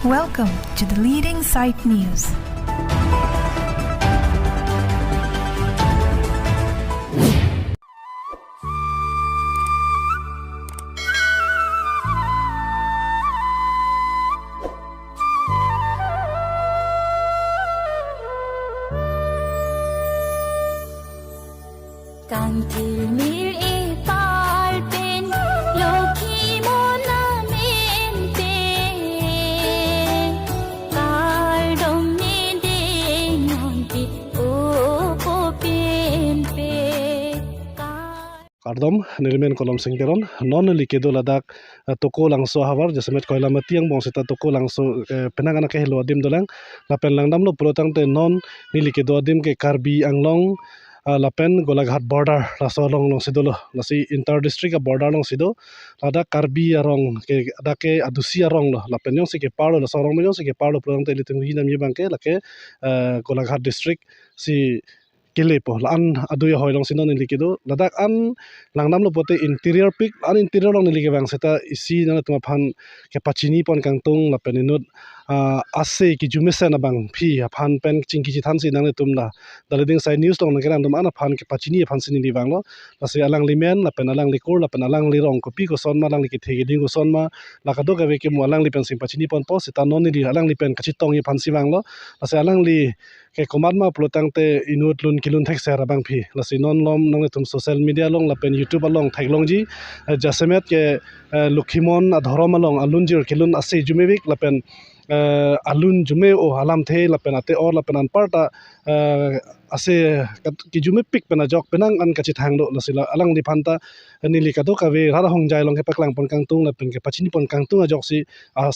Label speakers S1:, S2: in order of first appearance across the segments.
S1: Welcome to the Leading Sight News.
S2: Kardom nirimen kolom singteron non likedo ladak toko langso hawar jasemet koila matiang bongsita toko langso penangana ke helo adim dolang lapen langdam lo protang te non nilikedo adim ke Karbi Anglong lapen Golaghat border laso long sidolo lasi inter district border long sido ladak Karbi arong ke adake adusi arong lo lapen yong sike parlo laso rong yong sike parlo protang te litung hinam yebangke lake Golaghat district si Kelepo lan aduya hoilong sinon nilikedo ladak an langnam lo pote interior pik an interior long nilike bang seta isi na tuma phan ke pachini pon kangtung la peninut ase ki jumesa na bang phi phan pen chingki chi than si nang tum na daleding sai news long nang dum ana phan ke pachini phan sin ni bang lo lase alang limen la pen alang likur la pen alang lirong ko pi ko son ma lang li thege ding ko son ma la ka do ga ve ke mo alang li pen sim pachini pon po seta non ni alang li pen kachi tong ye phan si bang lo lase alang li ke komat ma plotang te inut lun kilun thek sera bang phi lasi non lom nang tum social media long la pen YouTube along thailong ji jasemet ke lukhimon adhorom along alun jir kilun ase jumevik la pen alun jume o alam the la pen ate or la pen an parta ase ki jume pik pena jok penang an kachi thang lo lasila alang di phanta nili ka do ka ve rara hong jai long ke paklang pon kang tung la pen ke pachini pon kang tung ajok si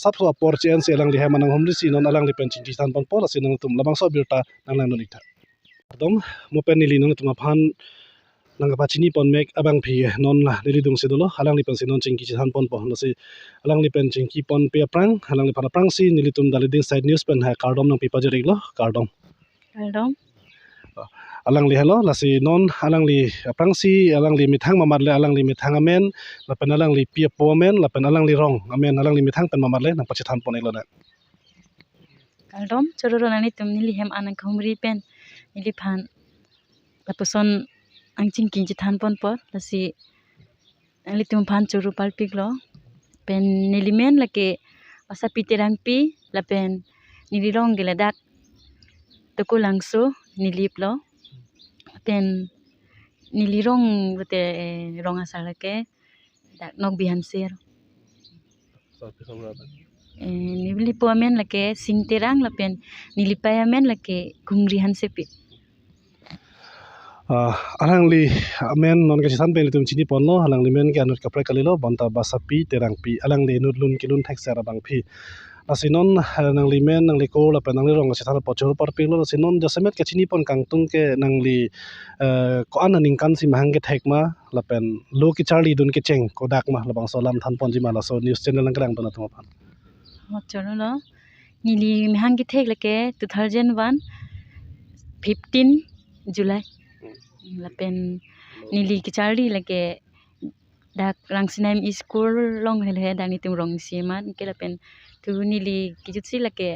S2: sap so por chen se alang li ha manang homli si non alang li pen chin chan pon pol si nang tum labang so birta nang lang no lik tha dom mo pen nili nang tum phan nang pachini pon mek abang phi non la nili dung se dolo alang li pen si non chin ki chan pon po no si alang li pen chin ki pon pe prang alang li phana prang si nili tum daleding side news pen ha kardom nang pi pajerik lo kardom alang li hello lasi non alang li prangsi alang li mithang mamadle alang li mithang amen la pen alang li pia po amen la pen alang li rong amen alang li mithang pen mamadle nang pachithan pon eklo na
S3: kaldom chororo nani tum nili hem anang khomri pen nili phan lapuson angching kin chi than pon pot lasi nili tum phan choru palpik lo pen nili men lake asapi terang pi la pen nili rong geladak toko langso nilip lo pen nilirong bete rong asala ke dak nok bihan ser nibli po amen lake singterang la pen nilipay amen lake kungrihan sepi
S2: alang li amen non ka chisan pen tum chini pon lo alang li men ke anut kapre kalilo banta basapi terang pi alang li nut lun kilun thek sera bang phi asinon nang li men nang li ko la pen nang li rong asithana pochor par pilo asinon jasemet ke chini pon kangtung ke nang li ko an ning kan si mahang ke thek ma la pen lo ki charli dun ke cheng ko dak ma labang solam than pon ji ma la so news channel nang krang ton atuma phan
S3: choro lo nili mahang ke thek lake 2001 15 July la pen nili ki charli lake dak rangsinaim school long hel he dani tum rong sima ke la pen tu nili kijutsi lake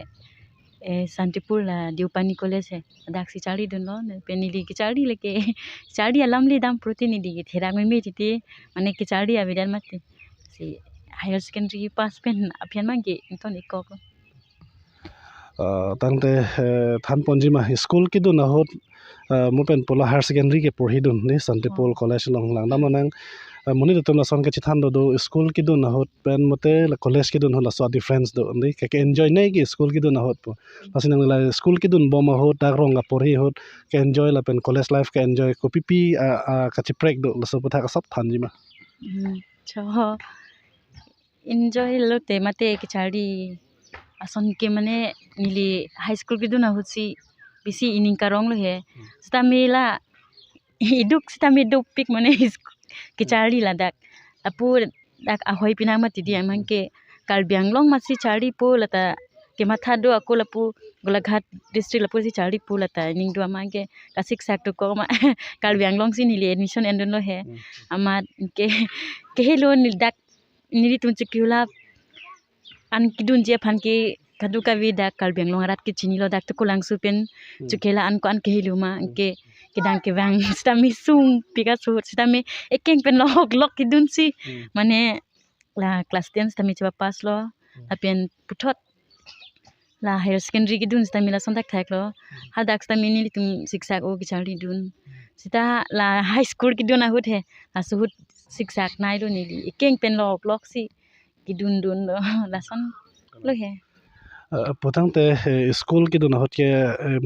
S3: Santipur la Diupani college hai dak si charli dun lo pen nili ki charli lake charli alam li dam protein nili ki thera me titi mane ki charli abidan mate si higher secondary pass pen aphian mangi ton ikko
S2: tangte than ponji ma school ki dun hot mo pen pola higher secondary ke porhi dun ni Santipur college long langdam nang moni to la son ke chithan do school ki dun hot pen mote la college ki dun hola so difference do ndi ke enjoy nei ki school ki dun hot po asinang la school ki dun bom hot dak rong ga porhi hot ke enjoy la pen college life ke enjoy ko pipi ka chiprek do la so patha ka sab than ji ma
S3: cho enjoy lo te mate ki charli ason ke mane nili high school ki dun hotsi bisi ining karong lo he stamela iduk stameduk pik mane ki charli la dak apu dak ahoi pinang mati dia mangke Karbi Anglong masi charli po lata ke matha do aku lapu Golaghat district lapu si charli po lata ning do amangke kasik sak to ko ma Karbi Anglong si nili admission endon lo he amat ke helo nil dak nili tun chikula an kidun je phan ke kaduka vida kalbeng long rat ke chini lo dak to kulang su pen chukela an ko an ke hiluma ke kedang ke bang stami sung pika su stami ekeng pen lok kidun si mane la class 10 stami chaba pass lo apen puthot la higher secondary kidun stami la sondak thak lo hadak stami ni litum siksak o kichari dun sita la high school kidun ahut he la suhut siksak nai do ni ekeng pen lok si kidun dun lo la son lo he
S2: potang te school ki dun hot ke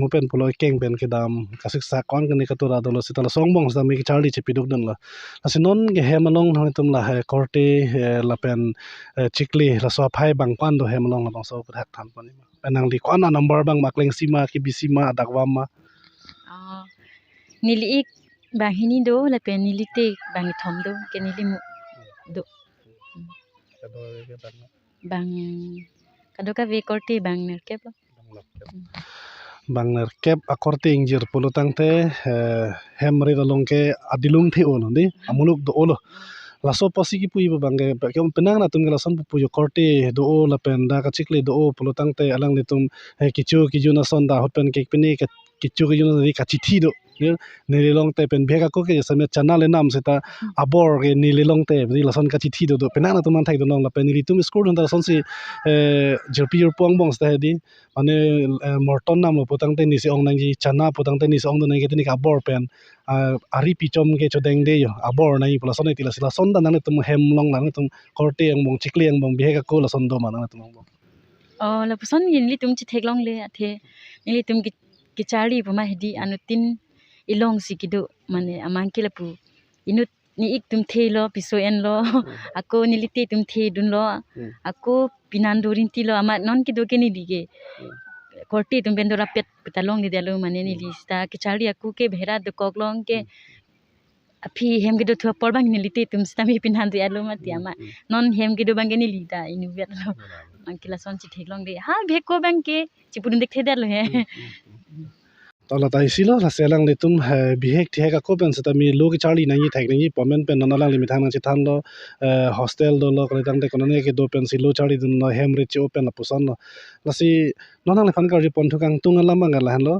S2: mupen pulo keng ben ke dam kasik sa kon ke ni ka tura dolo sitala songbong sa mi charli chipiduk dun la asinon ge hemalong hang tum la he korte la pen chikli la so phai bang pan do hemalong la bang so phak than pani penang li kon number bang makleng sima ki bisima dakwa ma
S3: nili ik bang hini do la pen nili te bang thom do ke nili mu do bang kadoka ve korte bang nerkep lo
S2: bang nerkep akorte ingjir pulutang te hemri dalong ke adilung the ono ni amuluk do olo laso posi ki pui bang ke penang na tum lason pu yo korte do la pen da ka chikle do pulutang te alang ni tum kichu na son da hot pen ke pini kichu ki na ka chithi do nililong te pen bhega ko ke same chana le nam seta abor ke nililong te bi lason ka chithi do penang na tum thai do nong la pen ni tum school na son si jerpi pong bong sta di ane morton nam lo potang te ni se ong nang ji chana potang te ni se ong do nang ke ni ka abor pen ari pichom ke chodeng de yo abor nai pula son ti la sila son da nang tum hem long nang tum korte ang bong chikli ang bong bhega ko la son do ma nang tum
S3: la puson ni tum chi theklong le athe ni tum ki chari puma hedi anutin ilong sikido mane amang ke lapu inut ni ik tum the lo piso en lo ako nilite tum the dun lo ako pinandorin ti lo ama non ki do ke ni dige korti tum bendora pet petalong ni dalo mane ni lista ki chari aku ke bhera do koklong ke api hem gido thua porbang ni lite tum stami pinandu alo mati ama non hem gido bang ni lida inu vet lo angkila son chi theklong de ha bheko bang ke chipudun dekhe dalo he
S2: tala tai silo la selang le tum bihek thi ka ko pen sata mi lo ki charli nang yi thak nang yi pomen pen nanalang li mi thang chi than lo hostel do lo kale tang te kono ne ke do pen si lo charli dun no hem re chi open la pusan lo la si nonang le phan ka ri pon thu kang tung lam ang la han lo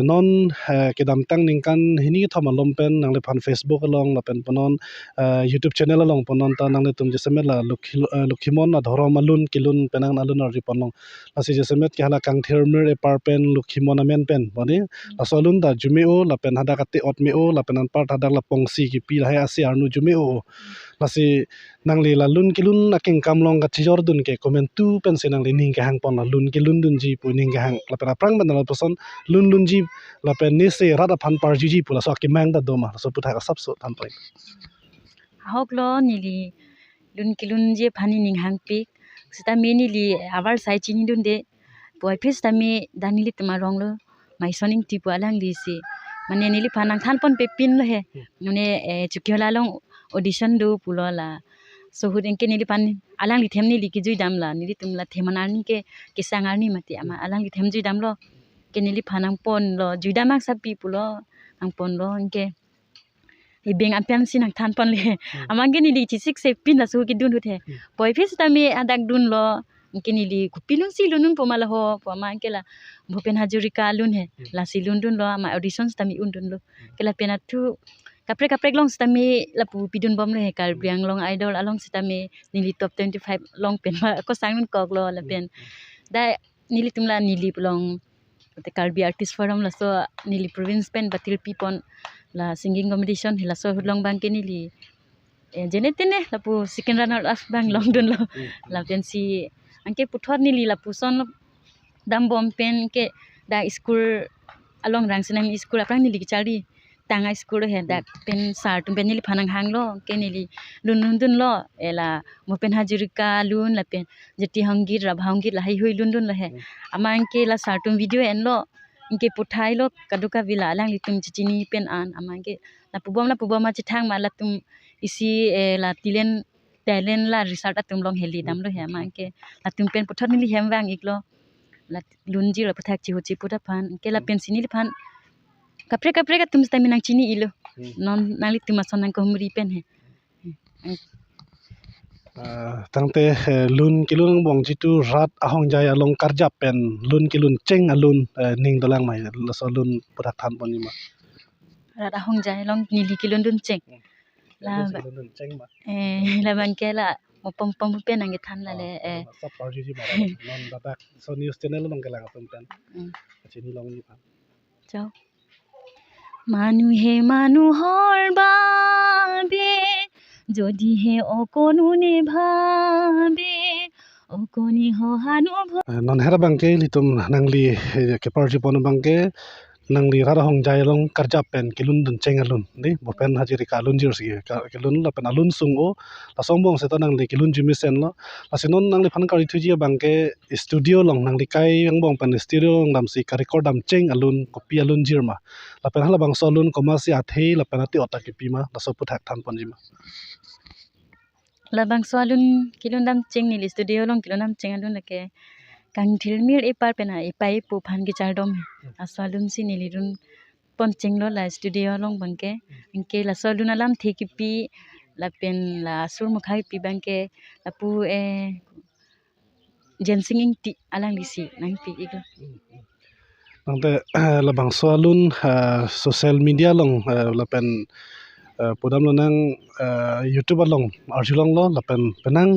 S2: non ke dam tang ning kan hini thama lom pen nang le phan facebook along la pen ponon youtube channel along ponon ta nang le tum je semet la lukhimon na dhoro malun kilun penang na lun ri pon long la si je semet ke hala kang thermer e par pen lukhimon amen pen bani asolun da jumeo la pen hada kate otmeo la penan part hada la pongsi ki pi la ha si arnu jumeo la si nang le la lun kilun aking kamlong ka chijor dun ke comment tu pen se nang le ning ka hang pon la lun ke lun dun ji pu ning ka hang la pen aprang ban la person lun ji la pen ni se rada phan par ji pu la so ki mang da do ma so pu tha ka sap so than pai
S3: hok lo nili lun kilun je phani ning hang pik sita me nili abar sai chini dun de boy phis tami danili tuma rong lo mai soning tipu alang li si mane nili phanang than pon pe pin lo he mane chukyola long audition do pulo la so hu den ke nili pan alang li them nili ki jui dam la nili tumla themanar ni ke sangar ni mati ama alang li them jui dam lo ke nili phanang pon lo jui dam ak sapi pulo ang pon lo ke ibeng ampian sinang than pon le amang ke nili chi sik se pin la so ki dun hu the boy phis tami adak dun lo kinili kupilun silunun pomala ho poma kela Bhupen Hajurika lun he la silun dun lo ama auditions tami undun lo kela pena thu kapre long stami la pu pidun bom le kal briang long idol along stami nili top 25 long pen ko sangun kok lo la pen da nili tumla nili long te Kalbi artist forum la so nili province pen batil pipon la singing competition la so long bang ke nili jenetene la pu second runner up bang long dun lo la pen si angke puthor nili la puson dam bom pen ke da school along rang senang school aprang nili ki chari tanga school he da pen sar tum pen nili phanang hang lo ke nili lun dun lo ela Bhupen Hajurika lun la pen jeti hangir rabhangir la hai hoi lun dun la he ama angke la sar tum video en lo ingke puthai lo kaduka vila alang li tum chichini pen an ama angke la pubom ma chithang ma la tum isi la tilen talent la result atum long heli dam lo he ma angke la tum pen puthor nili hem wang iklo la lunji la pathak chi hochi puta phan ke la pen sinil phan kapre ka tum sta minang chini ilo non nali tum asan nang ko muri pen he
S2: tangte lun kilun bong jitu rat ahong jaya long karjap pen lun kilun ceng alun ning dolang mai so lun pudak than pon ma
S3: rat ahong jai long nili kilon dun ceng la
S2: lun ceng ma
S3: la bangke la mopom pom pen ang than la le
S2: sap par ji ma non batak so news channel long kelang pon pen chini long ni pan
S3: যাও মানুহে মানুহৰ বাবে যদিহে অকণোনে ভাবে অকণি সহানুভৱ
S2: non hera bangke litum nangli ke par ji pon bangke nangli rara hong jai long karjap pen kilun dun ceng alun ni bo pen hajiri ka alun jir si kilun la pen alun sungo la songbong se to nangli kilun jimi sen lo la sinon nangli phan kari thuji bangke studio long nangli kai yang bong pen studio dam si ka record dam ceng alun kopi alun jir ma la pen hala bang solun koma si athei la pen ati otak ki ma la so puthak than pon ji ma
S3: labang swalun kilon dam ceng ni studio long kilon dam ceng alun lake kang thilmir ipar pena ipai pu phan gi chardom aswalun si nilirun pon ceng lo la studio long bangke inke la swalun alam thekipi la pen la sur mukhai pi bangke la pu jensing ti alang lisi nang pi ig
S2: nangte la bang solun social media long la pen podam lo nang YouTube long arjulong lo la pen penang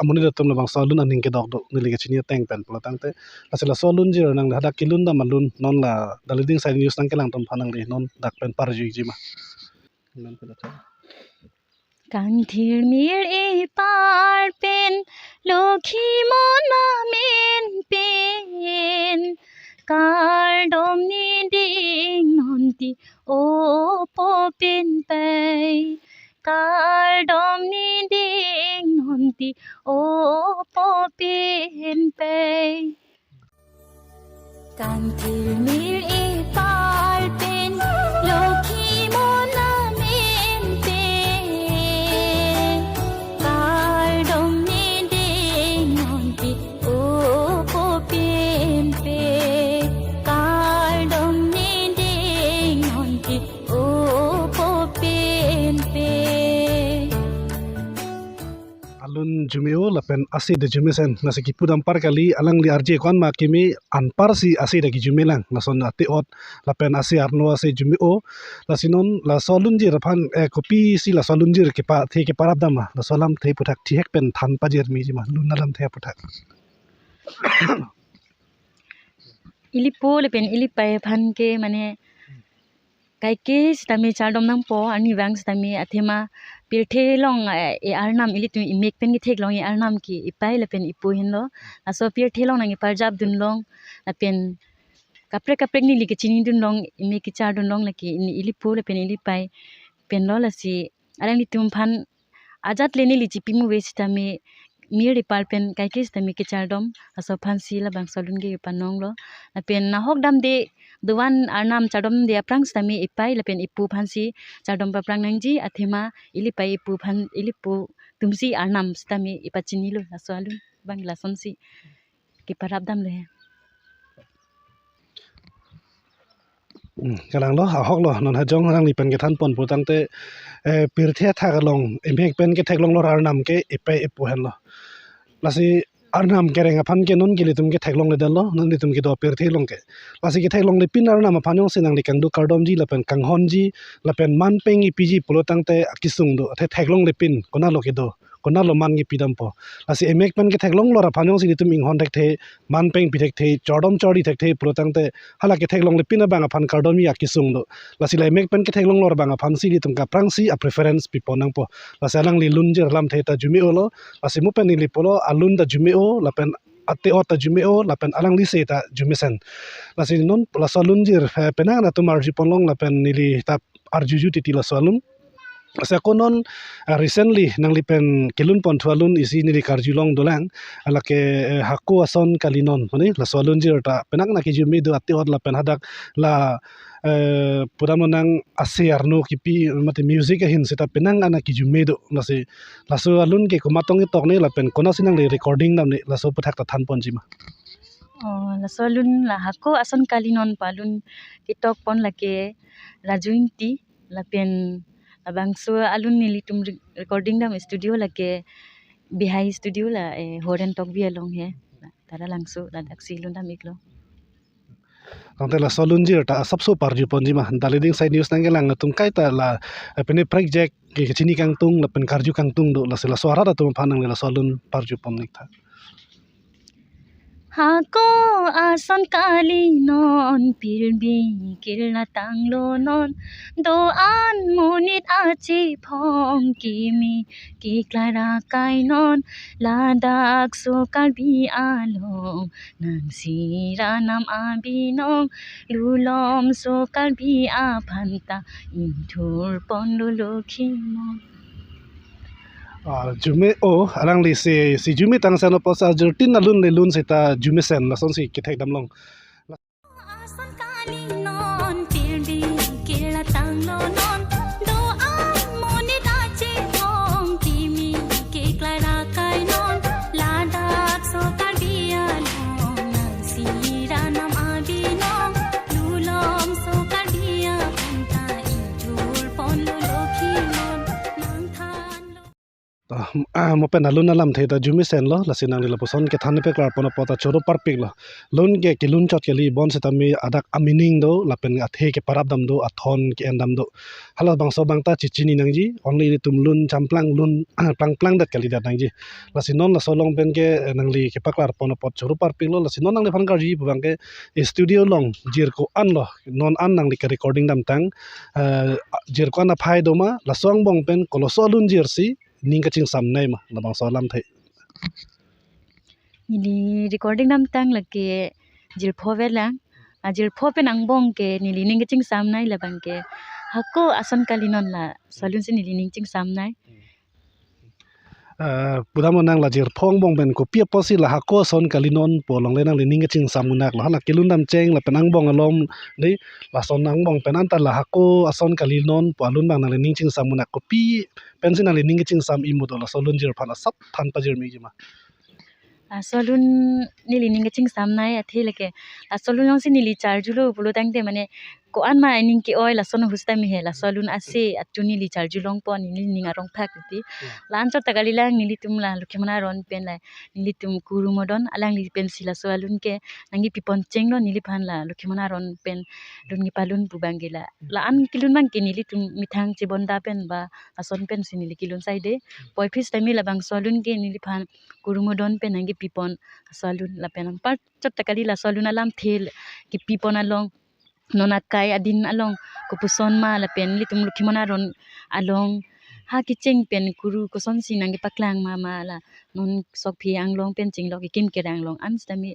S2: amuni datum la bang solun aning ke dok dok nili ke chini teng pen pula tangte asila solun jir nang hada kilun da malun non la daliding side news nang kelang tom phanang le non dak pen par ji ma non pela cha
S3: kang thilmir ipar pen lokhi mona men pen kardom ni ding nonti o popin pai kardom ni ding nonti o popin pai kang thilmir ipar pen lokhi mona men pen kardom ni ding nonti o popin pai kardom ni ding nonti o popin pai
S2: alun jumeo la pen asi de jumesen na se kipudam par kali alang li arje kon ma kimi anpar si asi de jumelang na son ati ot la pen asi arno asi jumeo la sinon la solun jir phan kopi si la solun jir ke pa the ke parab dama la solam the puthak thi hek pen than pa jer mi ji ma lunalam the puthak
S3: ilipo le pen ilipai phan ke mane kai ke stami chardom nang po ani wang stami athema pirthe long e arnam ilitu imek pen ki thek long e arnam ki ipai le pen ipu hin lo aso pirthe long nang parjab dun long la pen kapre kapre ni li ke chini dun long imek ki char dun long la ki ilipo le pen ilipai pen lo la si arang li tum phan ajat le ni li chipi mu we stami mir ipal pen kai ke stami ke chardom aso phan si la bang solun ge panong lo la pen na hok dam de duan arnam chardom de aprang stami ipai la pen ipu phan si chardom pa prang nang ji athema ilipai ipu phan ilipu tumsi arnam stami ipachini lo aso alun bangla sonsi ki parab dam le
S2: kalang lo hok lo non ha jong rang ni pen ke than pon pu tangte pirthe tha ga long emek pen ke thek long lo arnam ke ipai ipu hen lo lasi arnam kereng aphan ke non ke litum ke theklong le dalo non litum ke do pirthe long ke lasi ke theklong le pin arnam aphanong sinang likang do kardom ji lapen kanghon ji lapen man peng ipiji polotang te akisung do the theklong le pin kona lo ke do kona lo man gi pidam po lasi emek pen ke theklong lo aphanong si litum inghon thek the man peng pi thek the chodom chodi thek the polotang te hala ke theklong le pin bang aphan kardom ya akisung do lasi le emek pen ke theklong lo bang aphan si litum ka prang si a preference pi ponang po lasi alang li lunjer lam the ta jumi olo lasi mu pen li polo alun da jumi o lapen ate ota jumeo lapen alang li seta jumesen lasi non la salun jir penang na tumar jiponlong lapen nili tap arjuju titi la salun asa konon recently nang lipen kilun pon thualun isi nili karjulong dolang alake hakku ason kalinon mani la salun jir ta penang na ki jumi do ate ot lapen hadak la puramo nang asiar no kipi mate music hin seta penang ana ki jumedo lasi laso alun ke kumatong tok ne lapen kona sinang le recording nam ne laso pathak ta than pon jima
S3: la solun la hako ason kalinon palun kitok pon lake rajuinti lapen abang so alun nili tum recording dam studio lake behind studio lah horen tok bia long he tada langsung la taksi lun tam iklo
S2: Kante la solunjir ta sabso parju ponji mah daleding side news nanggelang tung kai ta la pene project ke chini kang tung la pen karju kang tung do la sela suara da tum panang la solun parju pon nik tha
S3: Hako asan kali non pilbi kilna tanglo non doan munit aci phong kimi ki klara kai non ladak so kalbi along nang sira nam abinong lulom so kalbi aphanta inthur pon lolokhimon
S2: jume o alang li si jume tang san posa jertin na lun le lun seta jume sen la son si kithek dam long
S3: asan kali non pilbi kilna tanglo non doan munit aci phong kimi ki klara kai non ladak so kalbi along nang sira nam abinong lulom so kalbi aphanta inthur pon lolokhimon nang than
S2: mo pen alun alam the ta jume sen lo la sinang la poson ke thane pe klar pona pota choro parpik lo lun ke kilun chot ke li bon seta mi adak amining do la pen athe ke parab dam do athon ke endam do hala bang so bang ta chichini nang ji only tum lun champlang lun plang dat ke li dat nang ji la sinon la solong pen ke nang li ke paklar pona pot choro parpik lo la sinon nang le phan kar ji bang ke studio long jir ko an lo non an nang li ke recording dam tang jir ko na phai do ma la song bong pen koloso lun jir si ning ka ching sam nai ma la bang so lam thai
S3: nili recording nam tang lake jilpho velang jilpho pe nang bong ke nili ning ching sam nai la bang ke hako asan kalinon la salun se nili ning ching sam nai
S2: pudamo nang la jir phong bong ben ko pia posi la hako son kalinon po long le nang le ning ka ching sam munak la hala kilun dam cheng la penang bong alom ni la son nang bong penan ta la hako ason kalinon po alun bang nang le ning ching sam munak ko pi pensin nang le ning ka ching sam imu do la solun jir phana sap than pa jir mi ji ma
S3: salun nili ning ching sam nai athi lake salun yong se nili charge lo pulo tang te mane ko an ma ning ki oil la son husta mi he la salun ase atu nili charge long pon nili ning arong phak ti lan chot tagali lang nili tum la lukhimana ron pen la nili tum kuru modon alang li pen sila salun ke nangi pipon cheng lo nili phan la lukhimana ron pen dun ni palun bubangila la an kilun mang ke nili tum mithang chibon da pen ba ason pen si nili kilun sai de poi phis tami la bang salun ke nili phan kuru modon pen nangi pipon salun la penang par chot takali la salun alam thel ki pipon along nona kai adin along kupuson ma la pen li tum lukhimana ron along ha ki cheng pen kuru ko son sinang ki paklang ma la non sok phi anglong pen ching lo ki kim ke rang long an stami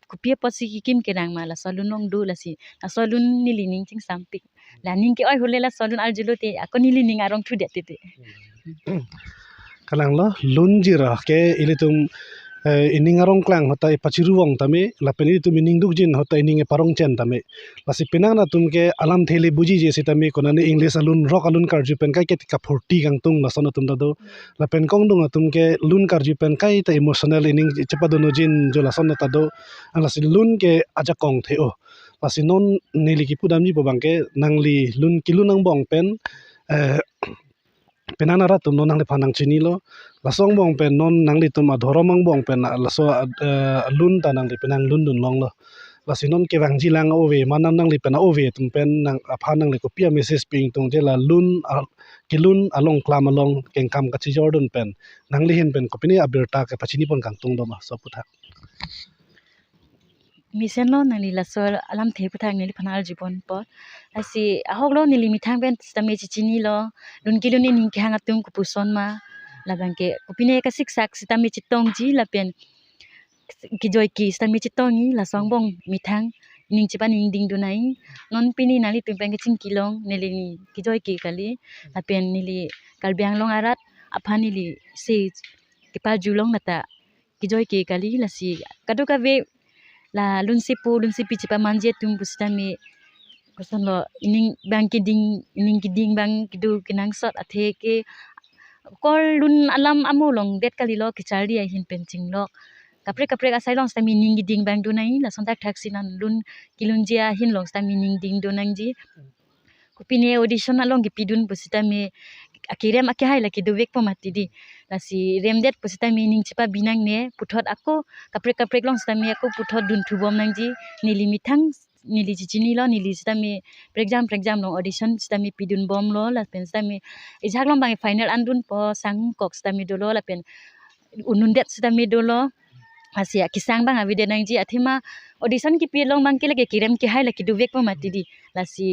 S3: kupia posi ki kim ke rang ma la salun long do la si la salun ni li ning ching sampik la ning ki oi hole la salun aljulo te akoni li ning arong thu de te
S2: kalang lo lun jira ke ilitum ining arong klang hota pachiruwong tame la peni tu mining dukjin hota ining parong chen tame la si pinang na tum ke alam thele buji je si tame konani english alun rock alun karju pen kai ke ka 40 gang tung la sono tum do la pen kong dung tum ke lun karju pen kai ta emotional ining chapadono jin jo la sono ta do la si lun ke aja kong theo la si non nili ki pudam ji bang ke nangli lun kilunang bong pen penana ra tum non nang le phanang chini lo la song bong pen non nang li tum adhoromang bong pen la so lun ta nang li penang lun dun long lo la sinon ke wang ji lang ove manam nang li pen ove tum pen nang apha nang le ko pia message ping tung je la lun kilun along klam along keng kam ka chi jordan pen nang li hen pen ko pini abirta ka pachini pon kang tung do ma so putha
S3: misen lo nali la sol alam the puthang nili phanal jibon por asi ahok lo nili mithang ben stame chichini lo lun kilun ning ki hanga tung kupuson ma labang ke kupine ka siksak sitami chitong ji la pen ki joy ki stame chitong ni la songbong mithang ning chipa ning ding dunai non pini nali tum pen ke ching kilong nili ni ki joy ki kali la pen nili kalbyang long arat aphani li se ki pa julong nata ki joy ki kali la si kadu ka ve la lun si chipa manje tum bustami koson lo ining bang ki ding bang kidu kinang sot athe ke kol lun alam amulong det kali lo ki chardi ai hin penching lo kapre asai long stami ning ding bang du nai la sontak thaksinan lun kilun jia hin long stami ning ding du nang ji kupine audition along ki pidun busitami akirem akihai laki dovek pamati di lasi remdet positami ning cepa binang ne puthot ako kaprek long stami ako puthot dun thubom nangji nili mithang nili chichini lo nili stami exam long audition stami pidun bom lo la pen stami ijak long bang final andun po sang kok stami dolo la pen unundet stami dolo asia kisang bang avide nangji athima audition ki pi long bang ke lagi kirem ki hai laki dovek pamati di lasi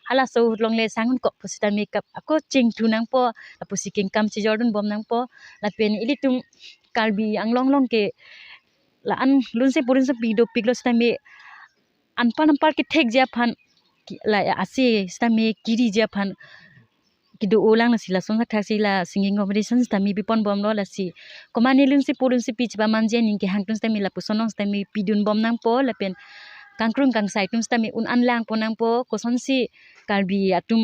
S3: hala so long le sangun kok posita makeup ako ching tu nang po apo siking kam chi jordan bom nang po la pen ilitum kalbi ang long ke la an lun se purin se pido piglo stami anpan ki thek ja phan la ase stami kiri ja phan kido ulang la sila songa thaksi la singing competition stami bipon bom lo la si komani lun se purin se pichba manje ning ke hangtun stami la pusonong stami pidun bom nang po la pen kangkrung kang sai tum stami un anlang ponang po koson si kalbi atum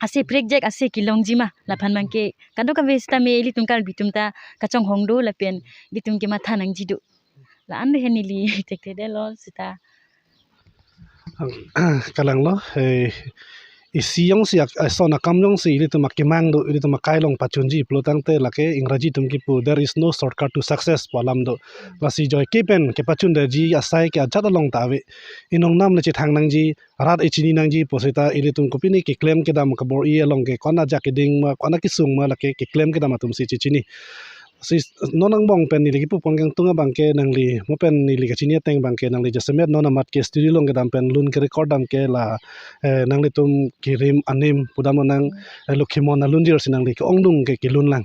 S3: ase project ase kilongji ma la phan mangke kando ka vesta me li tum kalbi tum ta kachong hongdo la pen li tum ke matha nang jidu la an henili tekte de lo sita
S2: kalang lo isiyong si sona kamyong si ili tum akimang do ili tum kailong pachunji plotang te lake ingraji tum ki pu there is no shortcut to success palam do lasi joy kepen ke pachun de ji asai ke ajat long tawe inong nam le chi thang nang ji rat ichini nang ji posita ili tum kopini ki claim ke dam ka bor i long ke kona jakiding ma kona ki sung ma lake ki claim ke dam tum si chichini si nonang bong pen ni pu pongkang tunga bangke nangli mo pen ni li kachini teng bangke nangli jasemet nona mat ke studio long ke dam pen lun ke record dam ke la nangli tum kirim anim pudamo nang lukhimon alunjir sinangli ke ongdung ke kilun lang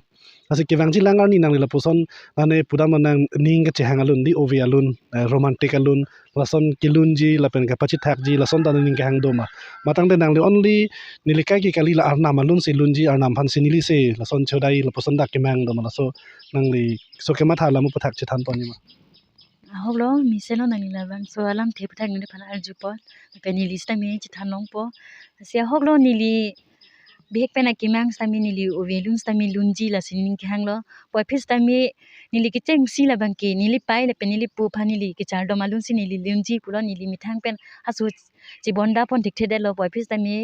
S2: asi kewangji langar ni nangli la puson ane pudamo nang ning ke chehang alun di ovi alun romantic alun lason kilunji la pen ka pachi thakji lason tan ning ke hang doma matang de nangli only nilikai ki kali la arnam alun si lunji arnam phan sinili se lason chodai la puson dak ke mang doma laso nangli so ke matha lamu pathak chithan poni ma
S3: hoglo miselo nang la bang so alam the pathak ni phana aljupot pen ni lista me chithan long po sia hoglo nili bihek pena kimang stami nili ovelun stami lunji la sining ki hanglo poi phis stami nili ki cheng si la bangke nili pai la pen nili pu phanili ki char do malun si nili lunji pulo nili mithang pen hasu chi bonda pon dikhe de lo poi phis stami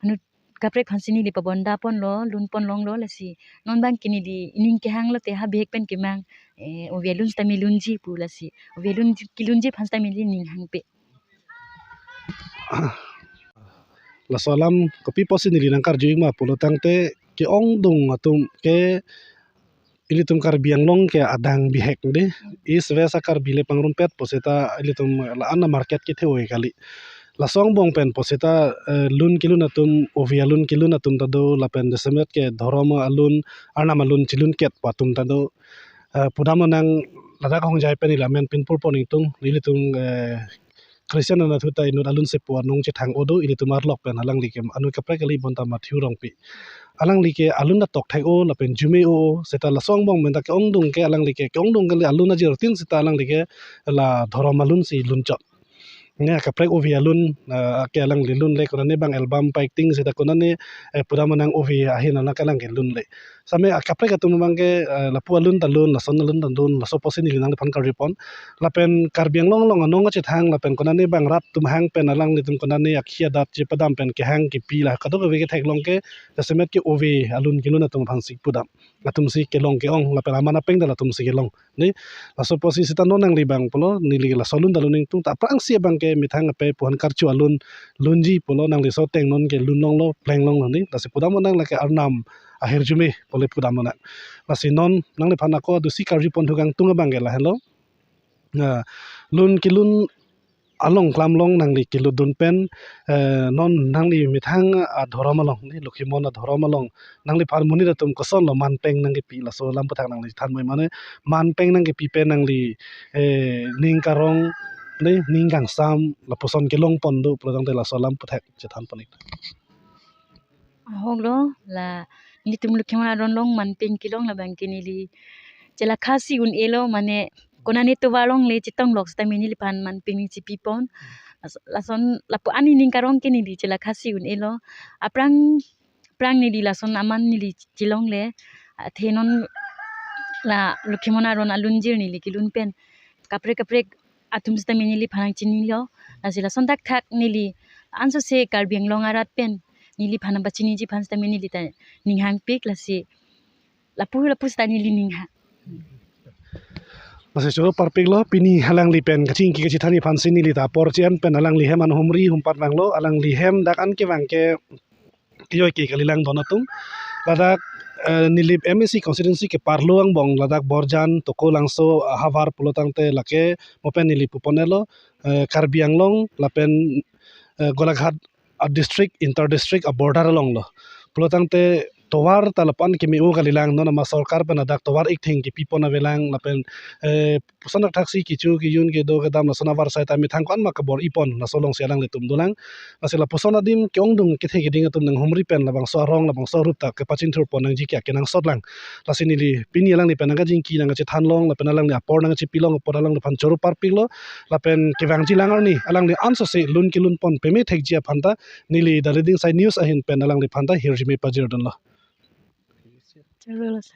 S3: anu kaprek phansini li pabonda pon lo lun pon long lo la si non bang ki nili ining ki hanglo te ha bihek pen kimang ovelun stami lunji pu la si ovelun ki lunji phans stami li ning hang pe
S2: la salam kopi posi ni linangkar juing ma pulotang te ke ong dung atum ke ili tum kar biang long ke adang bihek de is vesa kar bile pangrumpet poseta ili tum la anna market ke theoi kali la song bong pen poseta lun kilun atum ovialun kilun atum tado la pen desemet ke dhoroma alun arnam alun chilun ket patum tado pudamo nang lada kong jai pen ila men pinpur poning tung ili tum Christian na thuta inut alun se puan nong che thang odo ili tumar lok pen alang like anu ka prakali bonta ma thiu rong pi alang like alun na tok thai o la pen jume o seta la song bong men ta ke ong dung ke alang like ke ong dung ke alun na jir tin seta alang like la thorom alun si lun chot nge ka prek ovi alun ke alang lun le kona ne bang album painting seta kona ne pura manang ovi ahin na kalang ke lun le same ka prek atum bang ke la pu alun ta lun la son alun ta lun la so posin ni nang phan ka ripon la pen karbiang long long anong che thang la pen kona ne bang rat tum hang pen alang ni tum kona ne akhia dat che padam pen ke hang ki pi la ka do ke thek long ke semet ke ovi alun ki lun atum phan sik pudam la tum si ke long ke ong la pen amana peng da la tum si ke long ni la so posi sita non nang li bang polo ni li la solun da lun tung ta prang si bang ke mithang pe puan karchu alun lunji polo nang li so teng non ke lun long lo pleng long ni la se pudam nang la ke arnam akhir jume pole pudam na la si non nang le phana ko du si karji pon thugang tunga bang la hello lun kilun along klam long nang li kilu dun pen non nang li mithang adhoram long ni lukhimon adhoram long nang li pharmoni ratum koson lo man peng nang pi la so lam pathang nang li than moi mane man peng nang pi pe nang li ning karong ni ning gang sam la poson ke long pon do prodang de la so lam pathak che than panik
S3: hoglo la ni tum lukhimon aron long man peng kilong la bang kinili chela khasi un elo mane kona ni to walong le chitong lok sta mini lipan man ping chi pipon lason lapu ani ning karong ke ni di chela khasi un elo aprang ni di lason aman ni li chilong le thenon la lukhimona ron alunjir ni li kilun pen kapre atum sta mini li phanang chini lo la jela son tak thak ni li anso se karbiang long arat pen nili phana bachini ji phan sta me nili ta ninghang pik la si lapu sta nili ningha
S2: Masih curo parpik lo pini halang li pen kacing ki kaci thani phan sini li ta porcian pen halang li hem an humri humpat wang lo alang li hem dak an ke wang ke kiyo ki kalilang donatum ladak nilip MSC constituency ke parluang bong ladak Borjan Toko Langso Havar Pulotang te lake mopen nilip puponelo Karbi Anglong lapen Golaghat district inter district a border along lo Pulotang te towar talapan ki miu kalilang no nama sarkar pen adak towar ik thing ki pipona velang lapen pusanak taksi ki chu ki yun ke do ke dam nasona war sai ta mi thang kan ma ka bor ipon na solong selang le tum dulang asila pusona dim kyong dung ki the ki ding tum nang humri pen labang so rong labang so rup ta ke pachin thur pon nang ji kya kenang sotlang lasini li pini lang ni pen nga jing ki nang chi thanlong lapen alang ni apor nang chi pilong por alang phan choru par piklo lapen ki wang ji langar ni alang ni anso se lun ki lun pon peme thek ji phanta nili the leading side news ahin pen alang ni phanta hirjimi pajir don lo
S3: Terus